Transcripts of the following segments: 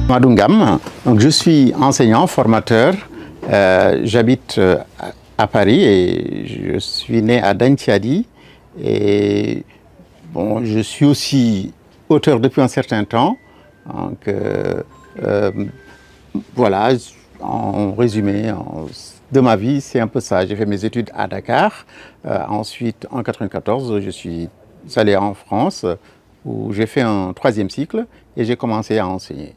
Amadou Ngam, donc je suis enseignant, formateur, j'habite à Paris et je suis né à Dantiadi et bon, je suis aussi auteur depuis un certain temps. Donc, voilà, en résumé de ma vie, c'est un peu ça. J'ai fait mes études à Dakar. Ensuite, en 1994, je suis allé en France où j'ai fait un 3e cycle et j'ai commencé à enseigner.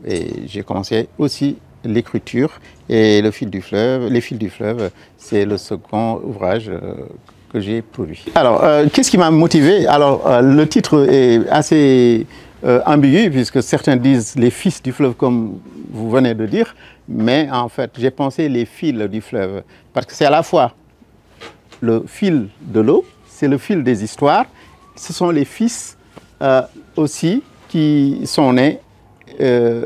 Et j'ai commencé aussi l'écriture et le fil du fleuve. Les fils du fleuve, c'est le second ouvrage que j'ai produit. Alors, qu'est-ce qui m'a motivé? Alors, le titre est assez ambigu puisque certains disent les fils du fleuve comme vous venez de dire, mais en fait, j'ai pensé les fils du fleuve parce que c'est à la fois le fil de l'eau, c'est le fil des histoires, ce sont les fils aussi qui sont nés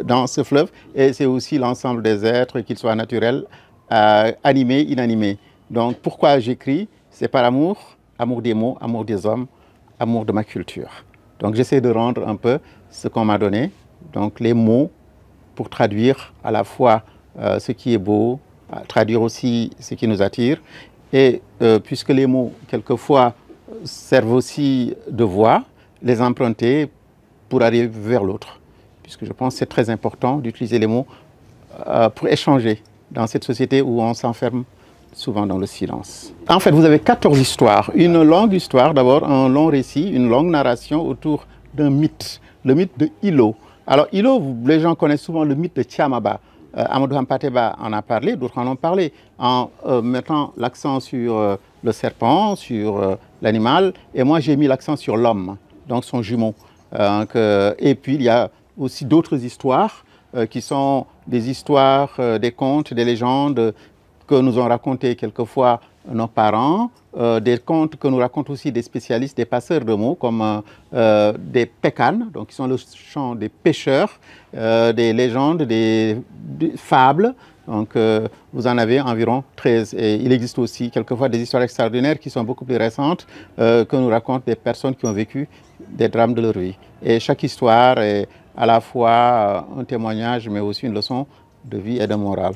dans ce fleuve et c'est aussi l'ensemble des êtres, qu'ils soient naturels, animés, inanimés. Donc pourquoi j'écris? C'est par amour, amour des mots, amour des hommes, amour de ma culture. Donc j'essaie de rendre un peu ce qu'on m'a donné, donc les mots pour traduire à la fois ce qui est beau, traduire aussi ce qui nous attire et puisque les mots quelquefois servent aussi de voix, les emprunter pour arriver vers l'autre. Puisque je pense que c'est très important d'utiliser les mots pour échanger dans cette société où on s'enferme souvent dans le silence. En fait, vous avez 14 histoires. Une longue histoire, d'abord un long récit, une longue narration autour d'un mythe, le mythe de Ilo. Alors Ilo, les gens connaissent souvent le mythe de Tiamaba. Amadou Hampâté-Bâ en a parlé, d'autres en ont parlé, en mettant l'accent sur le serpent, sur l'animal, et moi j'ai mis l'accent sur l'homme, donc son jumeau. Et puis il y a aussi d'autres histoires qui sont des histoires, des contes, des légendes que nous ont racontées quelquefois nos parents, des contes que nous racontent aussi des spécialistes, des passeurs de mots comme des pécanes, donc qui sont le chant des pêcheurs, des légendes, des fables. Donc vous en avez environ 13. Et il existe aussi quelquefois des histoires extraordinaires qui sont beaucoup plus récentes que nous racontent des personnes qui ont vécu des drames de leur vie. Et chaque histoire est à la fois un témoignage mais aussi une leçon de vie et de morale.